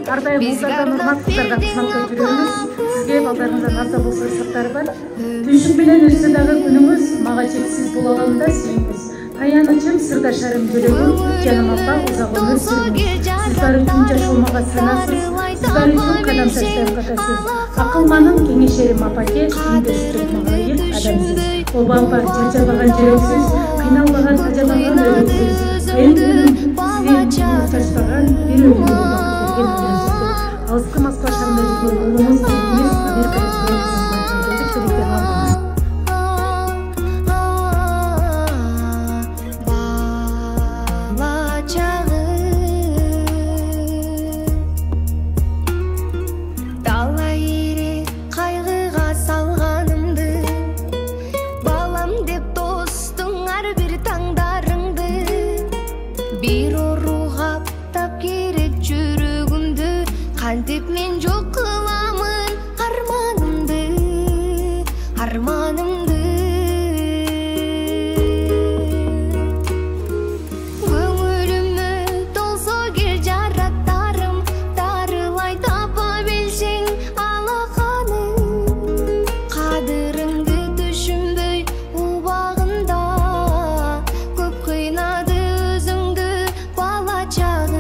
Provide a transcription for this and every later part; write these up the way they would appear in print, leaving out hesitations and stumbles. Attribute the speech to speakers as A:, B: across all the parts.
A: ар дайым балдардан урмат кыздарга кызматка жүрөбүз. Сизге балдарыңыздан арза болсо ысыктары бар. Түншүк менен өтсө дагы күнүңүз мага чексиз булаганда сүйүңүз. Таянычым сырдашарым жүрөгүм, жаным апа узак өмүр сүрүңүз. Сиздар үчүн жашоомага санасыз, сиздар үчүн кадам таштап катасыз. Акылманым кеңешерим апаке, күндөштүк мага ылайык адамсыз. Оба апа чарчабаган жүрөксүз, кыйналбаган тажабаган өрөксүз. Элдин сизге чачпаган бир өмүр берген өмүрсүз. Алыскы Москва шаарында жүргөн улумуз келдиңиз, бир келдик тилектер алдыңыз.
B: Кантип мен жок кыламын арманымды, арманымды. Көңүлүмө толсо кел жараттарым, дарылай тапа билсең алаканым. Кадырыңды түшүнбөй убагында, көп кыйнады өзүңдү бала чагым.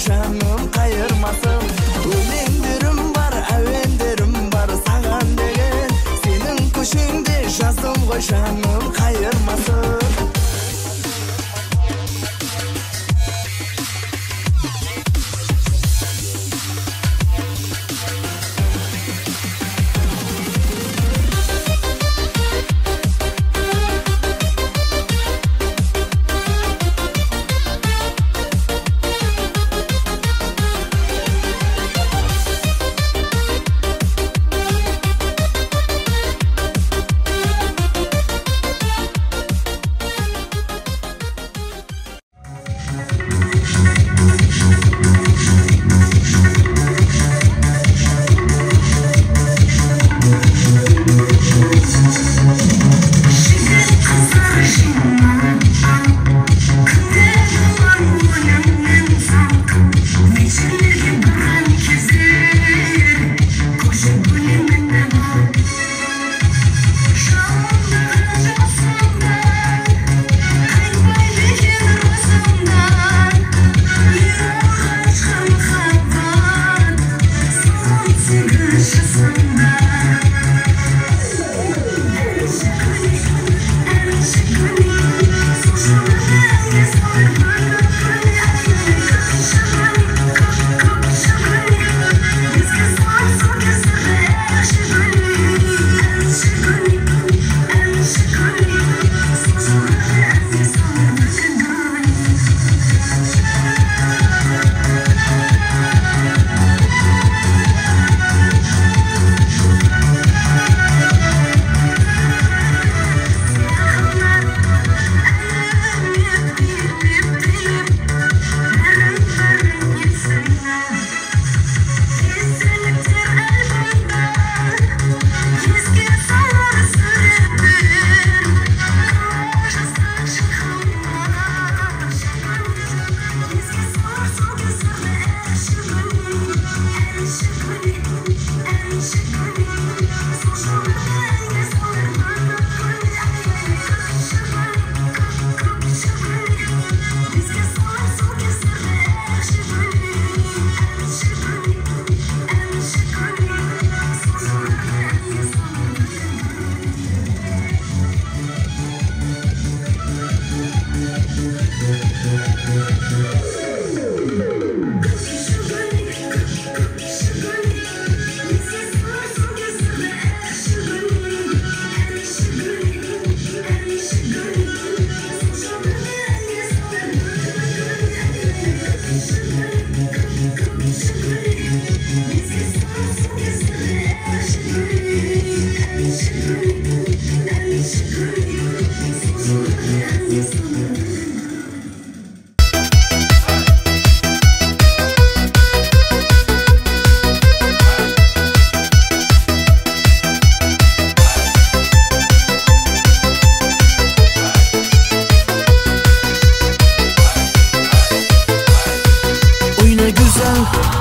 C: Жаным кайырмасым, өлеңдерим бар, әуендерим бар саған деген. Сенің көшеңде жаздым ғой жаным кайырмасым.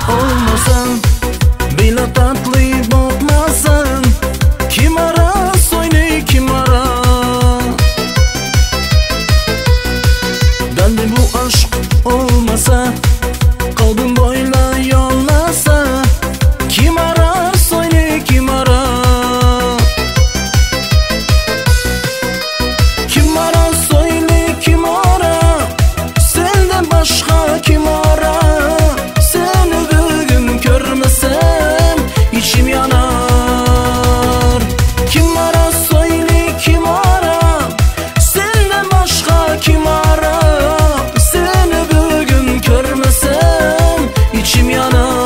C: Olmasan, bile tatlı bakmasan, kim ara söyle kim ara? Bende bu aşk olmasa, kalbim boyla yollasa, kim ara söyle kim ara? Kim ara söyle kim ara? Senden başka kim ara? Görmesem içim yanar. Kim ara söyle kim ara? Senden başka kim ara? Seni bugün görmesem içim yanar.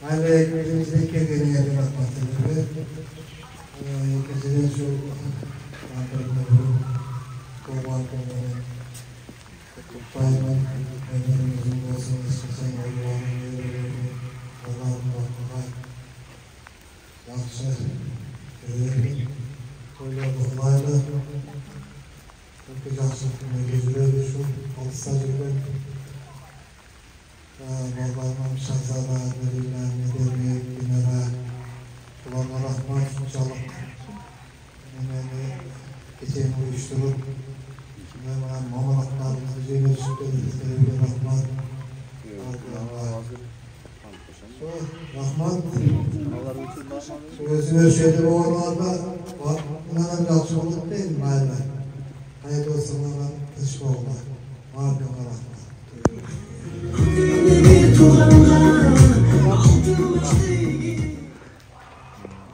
D: Hala hepimizdeki kendine yerine bakmaktadır. Kesinlikle şu anlarında bu kovalamaları tutmayman önerimizin olsun istersen Allah'ın yürüyüşü Allah'ın bakmağa yakşı öğrenin koyuyordu olayla çok yakşı geçiriyordu şu alışsacıklar Allah'ın şahzadelerine medeni günlere kulağına rahmet çalıp geçen uyuşturup mamalıklarımızı üzerine sürdürdükleri rahmet rahmet sözü ölçüde bu oralarda bunların yakşı olup değil mi aile? Hayat olsun onların kışkı oldu. Var yok rahmet.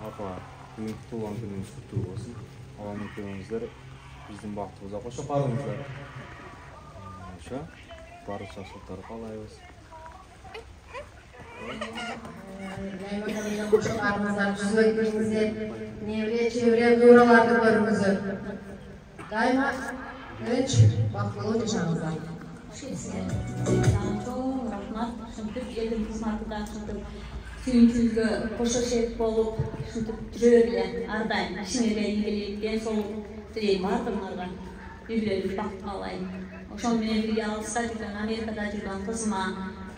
E: Apa, bugün tuğan günümüz kutlu olsun. Allah'ın köyümüzler bizim baktığımıza koşa parımızlar. Şu barış şaşırtları kalayız.
F: Nevriye çevreye doğralarda barımızı. Daima önç bakmalı yaşamızlar.
G: Çok rahmat, şuntup elin kısmatından şuntup suyunçuzga koşaşet bolup şuntup жүрөбүле ардайым кишинеге ийгилик ден соолук тилейм баардыгыңарга үй бүлөлүк бакыт каалайм ошол менен бирге алыста жүргөн Америкада жүргөн кызыма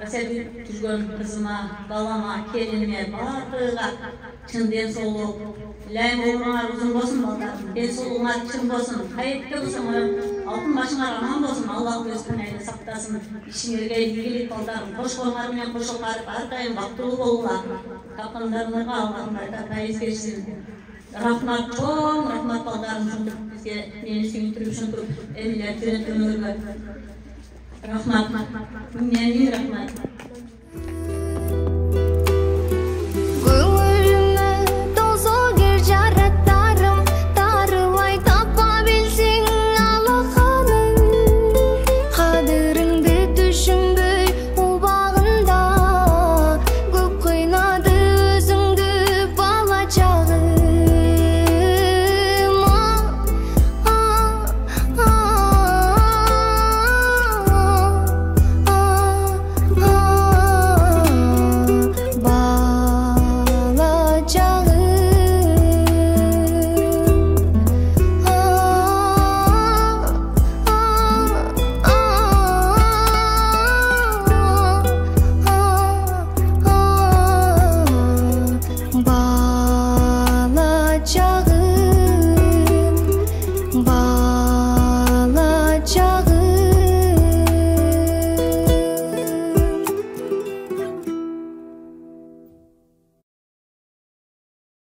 G: Россияда жүргөн кызыма балама келиниме баардыгыга чын ден соолук Лайым оңуңар узун болсун балдарым ден соолугуңар чын болсун кайерде болсоңор алтын башыңар аман болсун Аллах өз күнөйдө сактасын ишиңерге ийгилик балдарым кошкоңар менен кошо карып ар дайым бактылуу болуңар тапкандарыңарга Аллахым айта берсин рахмат чоң рахмат балдарым ушинтип бизге мени сүйүндүрүп ушинтип эмелер жөнөткөнүңөргө рахмат миңнен миң рахмат